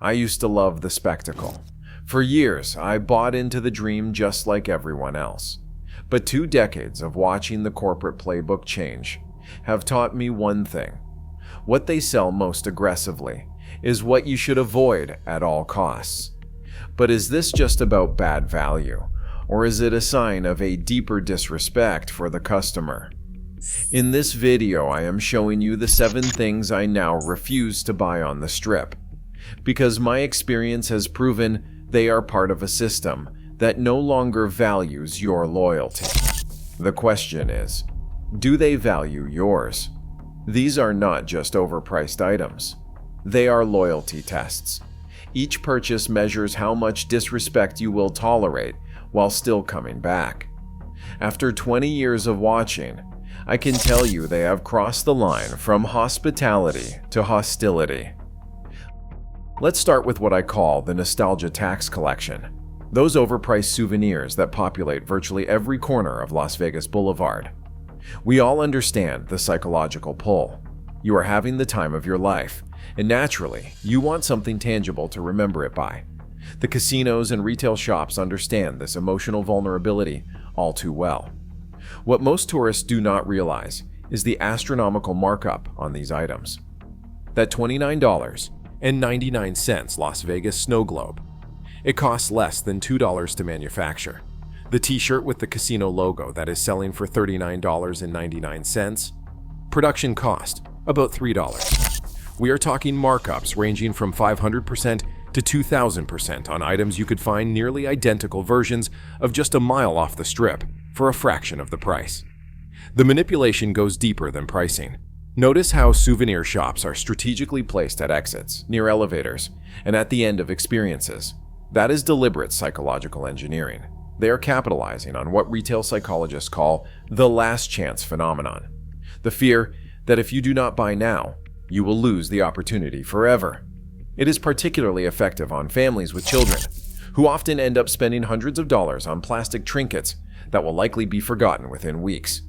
I used to love the spectacle. For years, I bought into the dream just like everyone else. But 2 decades of watching the corporate playbook change have taught me one thing. What they sell most aggressively is what you should avoid at all costs. But is this just about bad value, or is it a sign of a deeper disrespect for the customer? In this video, I am showing you the 7 things I now refuse to buy on the strip, because my experience has proven they are part of a system that no longer values your loyalty. The question is, do they value yours? These are not just overpriced items. They are loyalty tests. Each purchase measures how much disrespect you will tolerate while still coming back. After 20 years of watching, I can tell you they have crossed the line from hospitality to hostility. Let's start with what I call the nostalgia tax collection. Those overpriced souvenirs that populate virtually every corner of Las Vegas Boulevard. We all understand the psychological pull. You are having the time of your life, and naturally, you want something tangible to remember it by. The casinos and retail shops understand this emotional vulnerability all too well. What most tourists do not realize is the astronomical markup on these items. That $29.99 Las Vegas snow globe. It costs less than $2 to manufacture. The t-shirt with the casino logo that is selling for $39.99. Production cost, about $3. We are talking markups ranging from 500% to 2,000% on items you could find nearly identical versions of just a mile off the strip for a fraction of the price. The manipulation goes deeper than pricing. Notice how souvenir shops are strategically placed at exits, near elevators, and at the end of experiences. That is deliberate psychological engineering. They are capitalizing on what retail psychologists call the last chance phenomenon. The fear that if you do not buy now, you will lose the opportunity forever. It is particularly effective on families with children, who often end up spending hundreds of dollars on plastic trinkets that will likely be forgotten within weeks.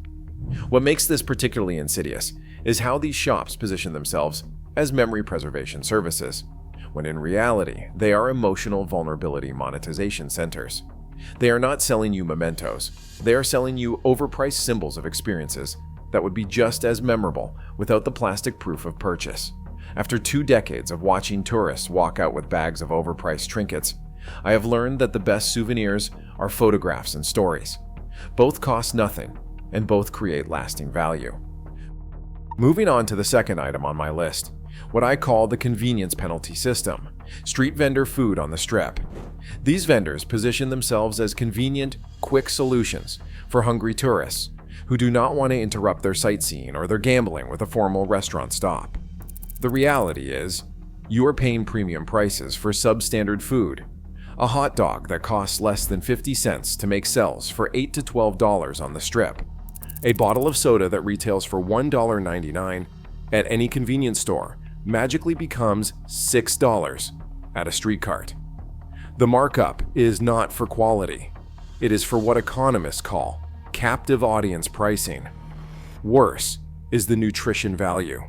What makes this particularly insidious is how these shops position themselves as memory preservation services, when in reality, they are emotional vulnerability monetization centers. They are not selling you mementos. They are selling you overpriced symbols of experiences that would be just as memorable without the plastic proof of purchase. After 2 decades of watching tourists walk out with bags of overpriced trinkets, I have learned that the best souvenirs are photographs and stories. Both cost nothing, and both create lasting value. Moving on to the second item on my list, what I call the convenience penalty system, street vendor food on the strip. These vendors position themselves as convenient, quick solutions for hungry tourists who do not want to interrupt their sightseeing or their gambling with a formal restaurant stop. The reality is, you are paying premium prices for substandard food. A hot dog that costs less than 50 cents to make sells for $8 to $12 on the strip. A bottle of soda that retails for $1.99 at any convenience store magically becomes $6 at a street cart. The markup is not for quality. It is for what economists call captive audience pricing. Worse is the nutrition value,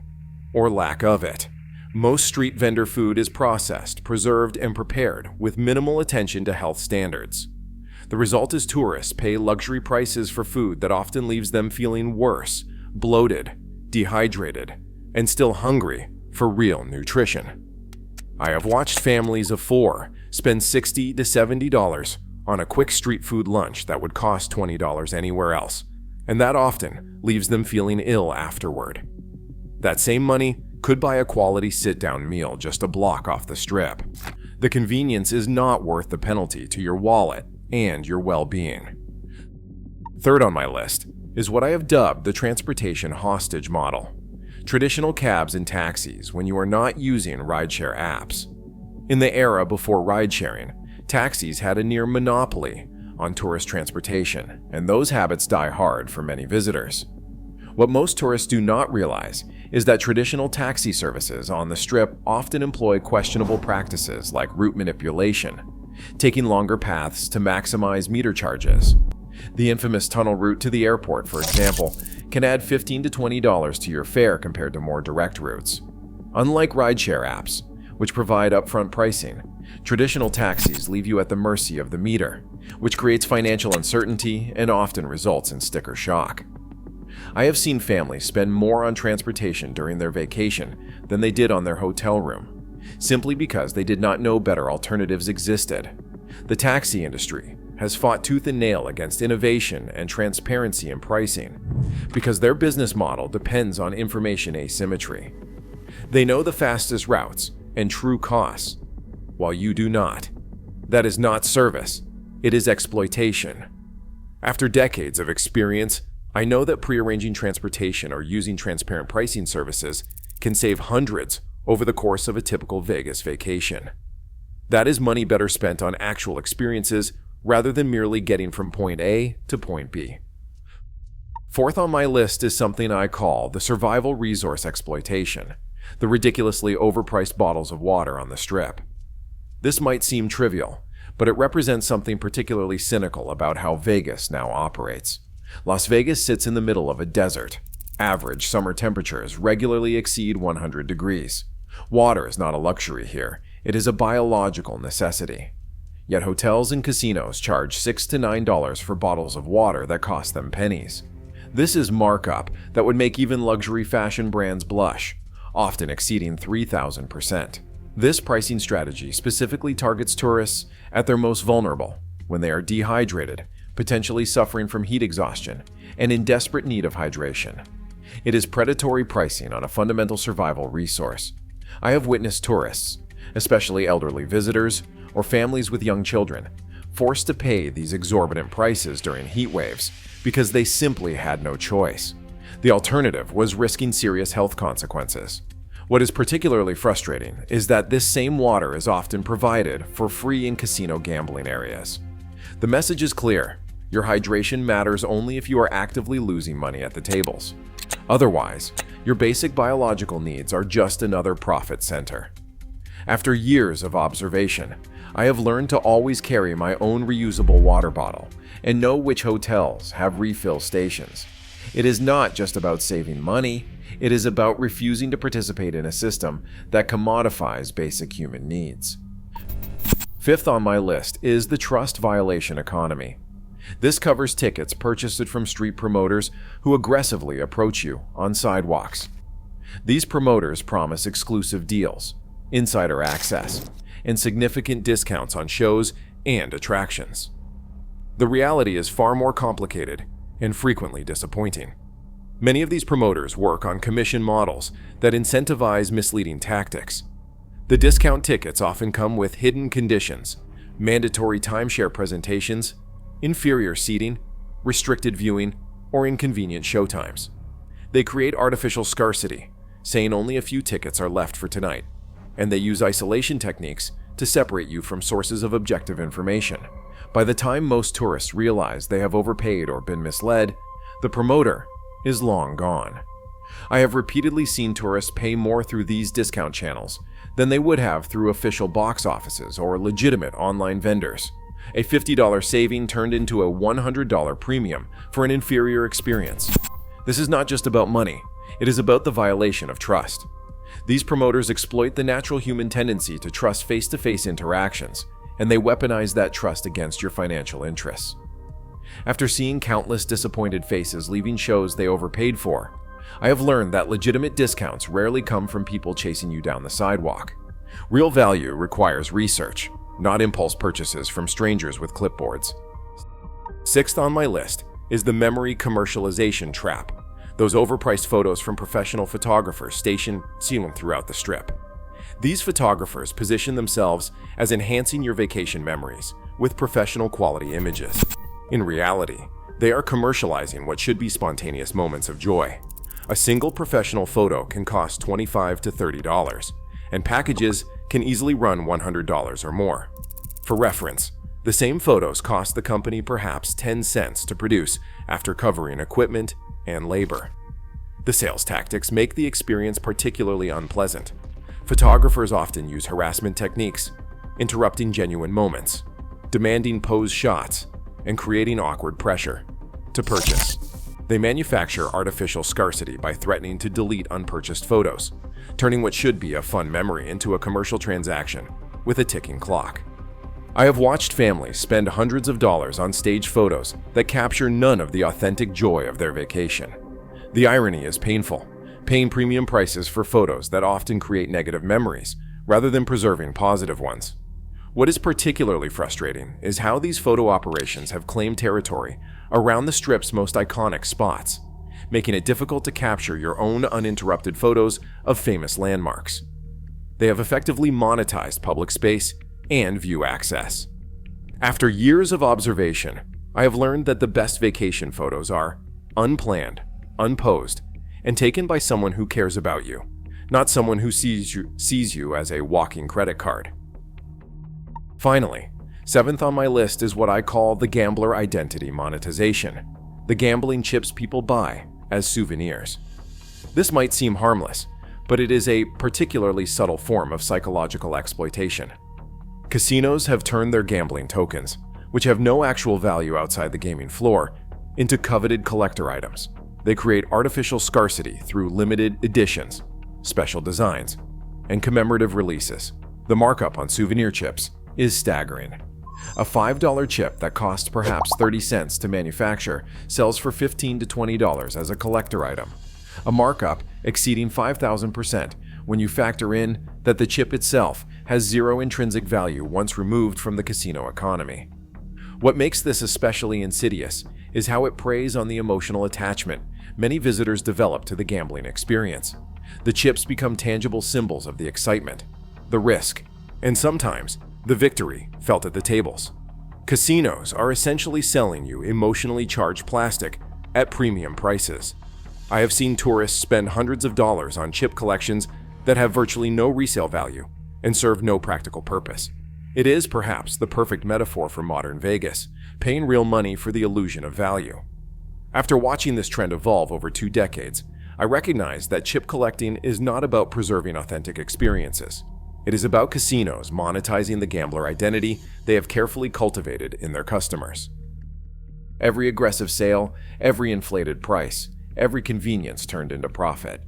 or lack of it. Most street vendor food is processed, preserved, and prepared with minimal attention to health standards. The result is tourists pay luxury prices for food that often leaves them feeling worse, bloated, dehydrated, and still hungry for real nutrition. I have watched families of 4 spend $60 to $70 on a quick street food lunch that would cost $20 anywhere else, and that often leaves them feeling ill afterward. That same money could buy a quality sit-down meal just a block off the strip. The convenience is not worth the penalty to your wallet and your well-being. Third on my list is what I have dubbed the transportation hostage model. Traditional cabs and taxis when you are not using rideshare apps. In the era before ride-sharing, taxis had a near monopoly on tourist transportation, and those habits die hard for many visitors. What most tourists do not realize is that traditional taxi services on the strip often employ questionable practices like route manipulation, taking longer paths to maximize meter charges. The infamous tunnel route to the airport, for example, can add $15 to $20 to your fare compared to more direct routes. Unlike rideshare apps, which provide upfront pricing. Traditional taxis leave you at the mercy of the meter, which creates financial uncertainty and often results in sticker shock. I have seen families spend more on transportation during their vacation than they did on their hotel room, simply because they did not know better alternatives existed. The taxi industry has fought tooth and nail against innovation and transparency in pricing because their business model depends on information asymmetry. They know the fastest routes and true costs, while you do not. That is not service, it is exploitation. After decades of experience, I know that prearranging transportation or using transparent pricing services can save hundreds over the course of a typical Vegas vacation. That is money better spent on actual experiences rather than merely getting from point A to point B. Fourth on my list is something I call the survival resource exploitation, the ridiculously overpriced bottles of water on the Strip. This might seem trivial, but it represents something particularly cynical about how Vegas now operates. Las Vegas sits in the middle of a desert. Average summer temperatures regularly exceed 100 degrees. Water is not a luxury here, it is a biological necessity. Yet hotels and casinos charge $6 to $9 for bottles of water that cost them pennies. This is markup that would make even luxury fashion brands blush, often exceeding 3,000%. This pricing strategy specifically targets tourists at their most vulnerable, when they are dehydrated, potentially suffering from heat exhaustion, and in desperate need of hydration. It is predatory pricing on a fundamental survival resource. I have witnessed tourists, especially elderly visitors or families with young children, forced to pay these exorbitant prices during heat waves because they simply had no choice. The alternative was risking serious health consequences. What is particularly frustrating is that this same water is often provided for free in casino gambling areas. The message is clear: your hydration matters only if you are actively losing money at the tables. Otherwise, your basic biological needs are just another profit center. After years of observation, I have learned to always carry my own reusable water bottle and know which hotels have refill stations. It is not just about saving money, it is about refusing to participate in a system that commodifies basic human needs. Fifth on my list is the trust violation economy. This covers tickets purchased from street promoters who aggressively approach you on sidewalks. These promoters promise exclusive deals, insider access, and significant discounts on shows and attractions. The reality is far more complicated and frequently disappointing. Many of these promoters work on commission models that incentivize misleading tactics. The discount tickets often come with hidden conditions, mandatory timeshare presentations, inferior seating, restricted viewing, or inconvenient showtimes. They create artificial scarcity, saying only a few tickets are left for tonight, and they use isolation techniques to separate you from sources of objective information. By the time most tourists realize they have overpaid or been misled, the promoter is long gone. I have repeatedly seen tourists pay more through these discount channels than they would have through official box offices or legitimate online vendors. A $50 saving turned into a $100 premium for an inferior experience. This is not just about money, it is about the violation of trust. These promoters exploit the natural human tendency to trust face-to-face interactions, and they weaponize that trust against your financial interests. After seeing countless disappointed faces leaving shows they overpaid for, I have learned that legitimate discounts rarely come from people chasing you down the sidewalk. Real value requires research, not impulse purchases from strangers with clipboards. Sixth on my list is the memory commercialization trap, those overpriced photos from professional photographers stationed throughout the Strip. These photographers position themselves as enhancing your vacation memories with professional quality images. In reality, they are commercializing what should be spontaneous moments of joy. A single professional photo can cost $25 to $30, and packages can easily run $100 or more. For reference, the same photos cost the company perhaps 10 cents to produce after covering equipment and labor. The sales tactics make the experience particularly unpleasant. Photographers often use harassment techniques, interrupting genuine moments, demanding pose shots, and creating awkward pressure to purchase. They manufacture artificial scarcity by threatening to delete unpurchased photos, turning what should be a fun memory into a commercial transaction with a ticking clock. I have watched families spend hundreds of dollars on staged photos that capture none of the authentic joy of their vacation. The irony is painful, paying premium prices for photos that often create negative memories rather than preserving positive ones. What is particularly frustrating is how these photo operations have claimed territory around the Strip's most iconic spots, making it difficult to capture your own uninterrupted photos of famous landmarks. They have effectively monetized public space and view access. After years of observation, I have learned that the best vacation photos are unplanned, unposed, and taken by someone who cares about you, not someone who sees you as a walking credit card. Finally, seventh on my list is what I call the gambler identity monetization, the gambling chips people buy as souvenirs. This might seem harmless, but it is a particularly subtle form of psychological exploitation. Casinos have turned their gambling tokens, which have no actual value outside the gaming floor, into coveted collector items. They create artificial scarcity through limited editions, special designs, and commemorative releases. The markup on souvenir chips is staggering. A $5 chip that costs perhaps 30 cents to manufacture sells for $15 to $20 as a collector item, a markup exceeding 5,000% when you factor in that the chip itself has zero intrinsic value once removed from the casino economy. What makes this especially insidious is how it preys on the emotional attachment many visitors develop to the gambling experience. The chips become tangible symbols of the excitement, the risk, and sometimes the victory felt at the tables. Casinos are essentially selling you emotionally charged plastic at premium prices. I have seen tourists spend hundreds of dollars on chip collections that have virtually no resale value and serve no practical purpose. It is perhaps the perfect metaphor for modern Vegas, paying real money for the illusion of value. After watching this trend evolve over 2 decades, I recognize that chip collecting is not about preserving authentic experiences. It is about casinos monetizing the gambler identity they have carefully cultivated in their customers. Every aggressive sale, every inflated price, every convenience turned into profit.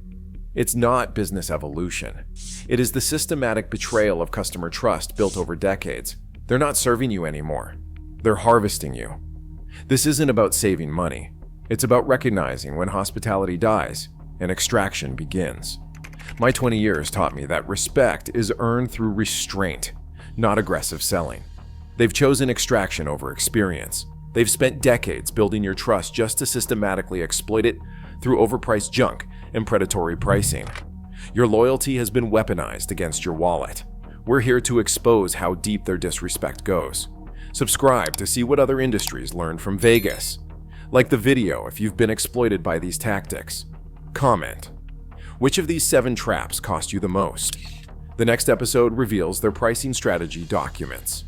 It's not business evolution. It is the systematic betrayal of customer trust built over decades. They're not serving you anymore. They're harvesting you. This isn't about saving money. It's about recognizing when hospitality dies and extraction begins. My 20 years taught me that respect is earned through restraint, not aggressive selling. They've chosen extraction over experience. They've spent decades building your trust just to systematically exploit it through overpriced junk and predatory pricing. Your loyalty has been weaponized against your wallet. We're here to expose how deep their disrespect goes. Subscribe to see what other industries learn from Vegas. Like the video if you've been exploited by these tactics. Comment. Which of these 7 traps cost you the most? The next episode reveals their pricing strategy documents.